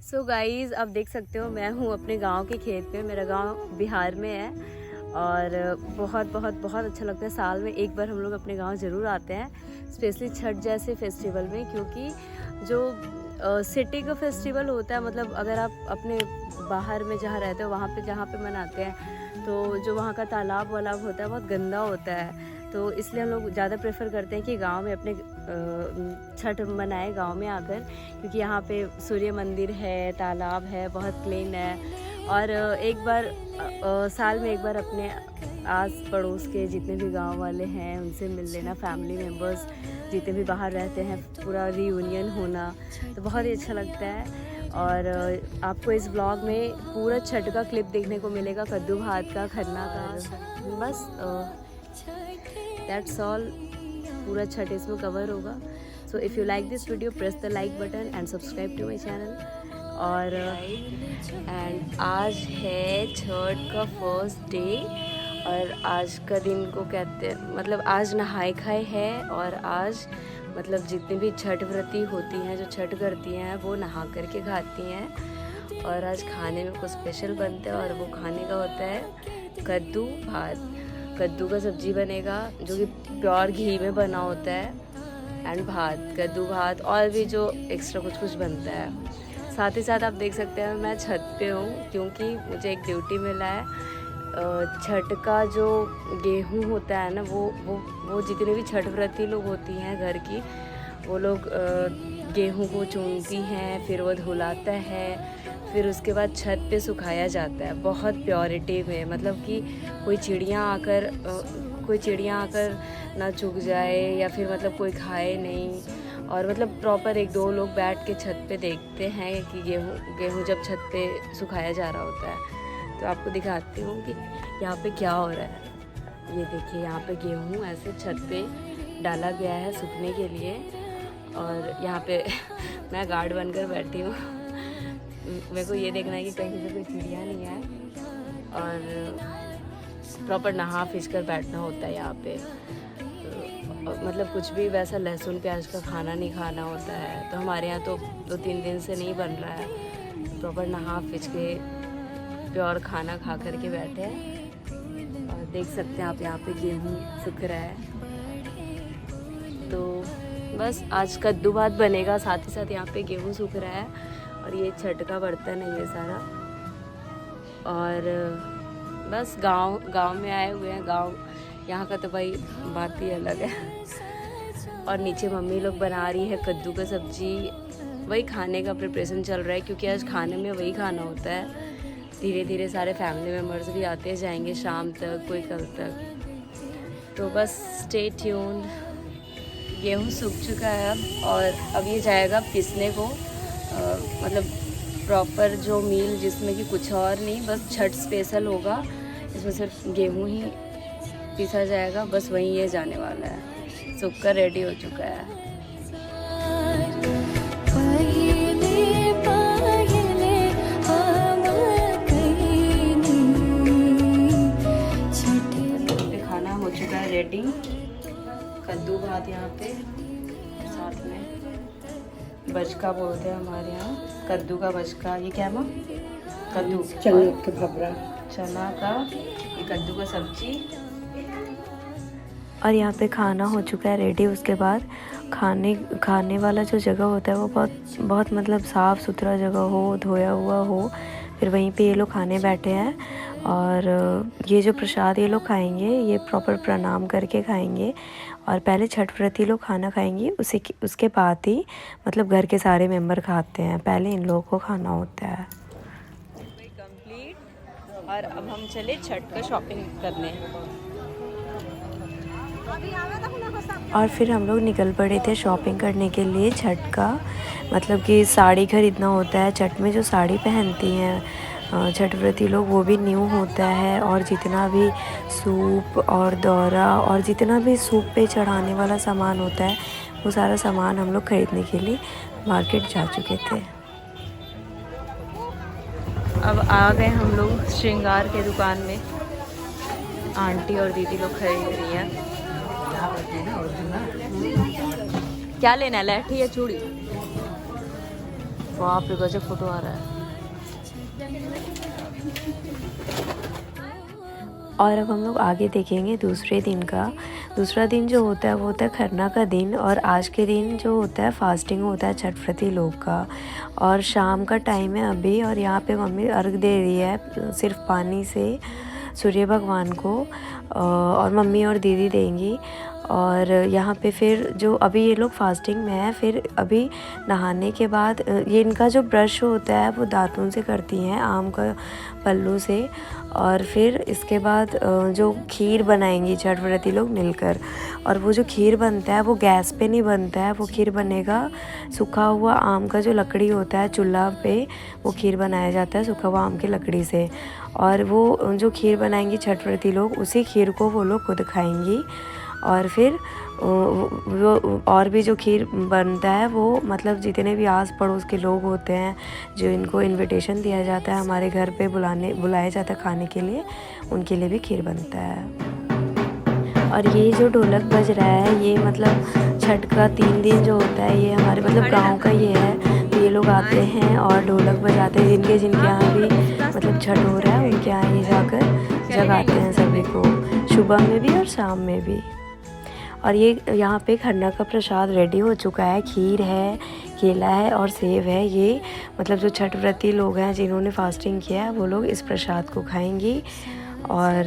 So guys, अब देख सकते हो मैं हूँ अपने गांव के खेत पे। मेरा गांव बिहार में है और बहुत बहुत बहुत अच्छा लगता है। साल में एक बार हम लोग अपने गांव ज़रूर आते हैं, स्पेशली छठ जैसे फेस्टिवल में, क्योंकि जो सिटी का फेस्टिवल होता है, मतलब अगर आप अपने बाहर में जहाँ रहते हो वहाँ पे जहाँ पे मनाते हैं, तो जो वहाँ का तालाब वालाब होता है बहुत गंदा होता है। तो इसलिए हम लोग ज़्यादा प्रेफर करते हैं कि गांव में अपने छठ मनाए गांव में आकर, क्योंकि यहाँ पे सूर्य मंदिर है, तालाब है, बहुत क्लीन है। और एक बार साल में एक बार अपने आस पड़ोस के जितने भी गांव वाले हैं उनसे मिल लेना, फैमिली मेम्बर्स जितने भी बाहर रहते हैं, पूरा रीयूनियन होना तो बहुत ही अच्छा लगता है। और आपको इस ब्लॉग में पूरा छठ का क्लिप देखने को मिलेगा, कद्दू भात का, खन्ना का, बस दैट्स ऑल। पूरा छठ इसमें कवर होगा। So if you like this video press the like button and subscribe to my channel. और एंड आज है छठ का फर्स्ट डे और आज का दिन को कहते हैं, मतलब आज नहाए खाए है। और आज मतलब जितनी भी छठ व्रती होती हैं, जो छठ करती हैं, वो नहा करके खाती हैं। और आज खाने में कुछ स्पेशल बनता है और वो खाने का होता है कद्दू भात। कद्दू का सब्जी बनेगा जो कि प्योर घी में बना होता है, एंड भात, कद्दू भात, और भी जो एक्स्ट्रा कुछ कुछ बनता है। साथ ही साथ आप देख सकते हैं मैं छत पे हूँ, क्योंकि मुझे एक ड्यूटी मिला है। छठ का जो गेहूँ होता है ना, वो जितने भी छठ व्रती लोग होती हैं घर की, वो लोग गेहूँ को चुनती हैं, फिर वो धुलाता है, फिर उसके बाद छत पे सुखाया जाता है बहुत प्योरिटी में, मतलब कि कोई चिड़िया आकर ना चुग जाए या फिर मतलब कोई खाए नहीं। और मतलब प्रॉपर एक दो लोग बैठ के छत पे देखते हैं कि गेहूँ जब छत पे सुखाया जा रहा होता है। तो आपको दिखाती हूँ कि यहाँ पे क्या हो रहा है। ये देखिए, यहाँ पे गेहूँ ऐसे छत पे डाला गया है सूखने के लिए, और यहाँ पे मैं गार्ड बनकर बैठी हूँ। मेरे को ये देखना है कि कहीं से कोई चिड़िया नहीं आए, और प्रॉपर नहा फिस कर बैठना होता है यहाँ पे। मतलब कुछ भी वैसा लहसुन प्याज का खाना नहीं खाना होता है। तो हमारे यहाँ तो 2-3 दिन से नहीं बन रहा है, प्रॉपर नहा फिस के प्योर खाना खा कर के बैठे हैं। और देख सकते हैं आप यहाँ पे गेहूँ सूख रहा है। तो बस आज कद्दू भात बनेगा, साथ ही साथ यहाँ पे गेहूँ सूख रहा है, और ये छठ का बर्तन है ये सारा। और बस गांव में आए हुए हैं। गांव यहाँ का तो भाई बात ही अलग है। और नीचे मम्मी लोग बना रही है कद्दू का सब्जी, वही खाने का प्रिपरेशन चल रहा है, क्योंकि आज खाने में वही खाना होता है। धीरे धीरे सारे फैमिली मेम्बर्स भी आते जाएंगे, शाम तक, कोई कल तक। तो बस स्टे ट्यून्ड। गेहूँ सूख चुका है अब, और अब ये जाएगा पिसने को, मतलब प्रॉपर जो मील जिसमें कि कुछ और नहीं, बस छठ स्पेशल होगा, इसमें सिर्फ गेहूँ ही पीसा जाएगा, बस वहीं ये जाने वाला है। सूख कर रेडी हो चुका है। खाना हो चुका है रेडी, कद्दू भात यहाँ पे, साथ में बचका बोलते हैं हमारे यहाँ, कद्दू का बचका। ये क्या है? कद्दू, चना का ये कद्दू का सब्जी। और यहाँ पे खाना हो चुका है रेडी। उसके बाद खाने वाला जो जगह होता है वो बहुत मतलब साफ़ सुथरा जगह हो, धोया हुआ हो, फिर वहीं पे ये लोग खाने बैठे हैं। और ये जो प्रसाद ये लोग खाएंगे, ये प्रॉपर प्रणाम करके खाएंगे। और पहले छठ व्रती लोग खाना खाएंगे, उसके बाद ही मतलब घर के सारे मेंबर खाते हैं, पहले इन लोगों को खाना होता है। कंप्लीट। और अब हम चले छठ का शॉपिंग करने, और फिर हम लोग निकल पड़े थे शॉपिंग करने के लिए छठ का। मतलब कि साड़ी खरीदना होता है, छठ में जो साड़ी पहनती हैं छठ व्रती लोग, वो भी न्यू होता है। और जितना भी सूप और दौरा और जितना भी सूप पे चढ़ाने वाला सामान होता है, वो सारा सामान हम लोग खरीदने के लिए मार्केट जा चुके थे। अब आ गए हम लोग श्रृंगार के दुकान में। आंटी और दीदी लोग खरीद रही हैं। क्या लेना है, लहठी या चूड़ी? बाप रे गजब फोटो आ रहा है। और अब हम लोग आगे देखेंगे दूसरे दिन का। दूसरा दिन जो होता है वो होता है खरना का दिन, और आज के दिन जो होता है फास्टिंग होता है छठ व्रती लोग का। और शाम का टाइम है अभी, और यहाँ पे मम्मी अर्घ दे रही है सिर्फ पानी से सूर्य भगवान को, और मम्मी और दीदी देंगी। और यहाँ पे फिर जो अभी ये लोग फास्टिंग में है, फिर अभी नहाने के बाद ये इनका जो ब्रश होता है वो दातुन से करती हैं, आम का पल्लू से। और फिर इसके बाद जो खीर बनाएंगी छठ व्रती लोग मिलकर। और वो जो खीर बनता है वो गैस पे नहीं बनता है, वो खीर बनेगा सूखा हुआ आम का जो लकड़ी होता है चूल्हा पे, वो खीर बनाया जाता है सूखा हुआ आम की लकड़ी से। और वो जो खीर बनाएंगी छठ व्रती लोग, उसी खीर को वो लोग खुद खाएंगी। और फिर वो और भी जो खीर बनता है वो मतलब जितने भी आस पड़ोस के लोग होते हैं, जो इनको इनविटेशन दिया जाता है हमारे घर पे बुलाया जाता है खाने के लिए, उनके लिए भी खीर बनता है। और ये जो ढोलक बज रहा है ये मतलब छठ का 3 दिन जो होता है ये हमारे मतलब गांव का ये है। तो ये लोग आते हैं और ढोलक बजाते हैं, जिनके यहाँ भी मतलब छठ हो रहा है उनके यहाँ ये जाकर जगाते हैं सभी को, सुबह में भी और शाम में भी। और ये यहाँ पे खरना का प्रसाद रेडी हो चुका है, खीर है, केला है और सेब है। ये मतलब जो छठ व्रती लोग हैं जिन्होंने फास्टिंग किया है वो लोग इस प्रसाद को खाएंगी। और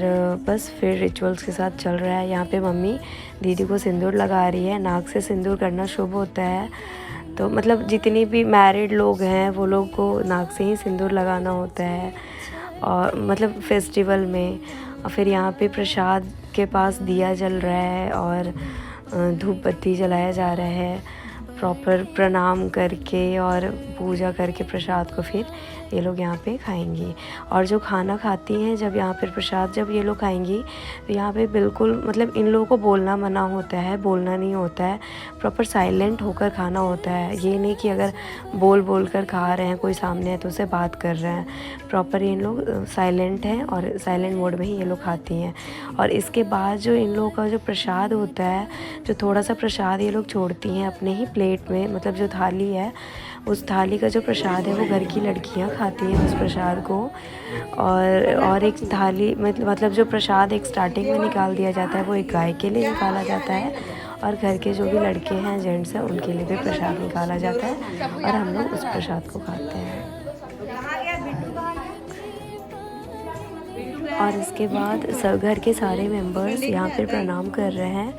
बस फिर रिचुअल्स के साथ चल रहा है। यहाँ पे मम्मी दीदी को सिंदूर लगा रही है, नाक से सिंदूर करना शुभ होता है। तो मतलब जितनी भी मैरिड लोग हैं वो लोग को नाक से ही सिंदूर लगाना होता है, और मतलब फेस्टिवल में। और फिर यहाँ पे प्रसाद के पास दिया जल रहा है और धूप बत्ती जलाया जा रहा है, प्रॉपर प्रणाम करके और पूजा करके प्रसाद को फिर ये लोग यहाँ पे खाएंगी। और जो खाना खाती हैं जब यहाँ पर प्रसाद जब ये लोग खाएंगी तो यहाँ पे बिल्कुल मतलब इन लोगों को बोलना मना होता है, बोलना नहीं होता है, प्रॉपर साइलेंट होकर खाना होता है। ये नहीं कि अगर बोल कर खा रहे हैं, कोई सामने है तो उससे बात कर रहे हैं, प्रॉपर इन लोग साइलेंट हैं और साइलेंट मोड में ही ये लोग खाती हैं। और इसके बाद जो इन लोगों का जो प्रसाद होता है, जो थोड़ा सा प्रसाद ये लोग छोड़ती हैं अपने ही प्लेट में, मतलब जो थाली है उस थाली का जो प्रसाद है वो घर की लड़कियां खाती हैं उस प्रसाद को। और एक थाली मतलब जो प्रसाद एक स्टार्टिंग में निकाल दिया जाता है वो एक गाय के लिए निकाला जाता है, और घर के जो भी लड़के हैं जेंट्स हैं उनके लिए भी प्रसाद निकाला जाता है, और हम लोग उस प्रसाद को खाते हैं। और इसके बाद सब घर के सारे मेंबर्स यहाँ पे प्रणाम कर रहे हैं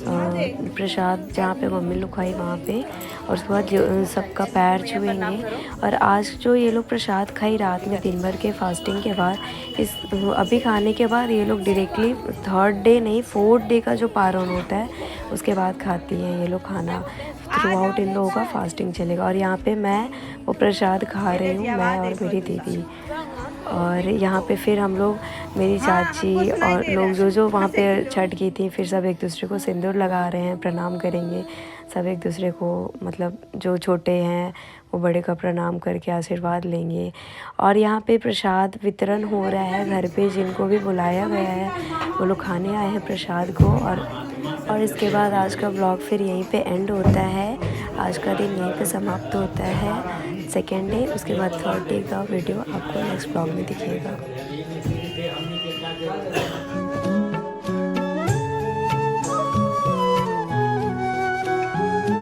प्रसाद जहाँ पे मम्मी लोग खाई वहाँ पे, और उसके बाद सबका पैर छुएंगे। और आज जो ये लोग प्रसाद खाई रात में दिन भर के फास्टिंग के बाद, इस अभी खाने के बाद ये लोग डायरेक्टली 3rd डे नहीं 4th डे का जो पारण होता है उसके बाद खाती हैं ये लोग खाना। थ्रू आउट इन लोगों का फास्टिंग चलेगा। और यहाँ पे मैं वो प्रसाद खा रही हूँ, मैं और मेरी दीदी। और यहाँ पे फिर हम लोग मेरी चाची और लोग जो वहाँ पे छठ की थी, फिर सब एक दूसरे को सिंदूर लगा रहे हैं, प्रणाम करेंगे सब एक दूसरे को, मतलब जो छोटे हैं वो बड़े का प्रणाम करके आशीर्वाद लेंगे। और यहाँ पे प्रसाद वितरण हो रहा है घर पे, जिनको भी बुलाया गया है वो लोग खाने आए हैं प्रसाद को। और इसके बाद आज का व्लॉग फिर यहीं पे एंड होता है, आज का दिन यहीं पे समाप्त होता है 2nd डे। उसके बाद 3rd डे का वीडियो आपको नेक्स्ट व्लॉग में दिखेगा।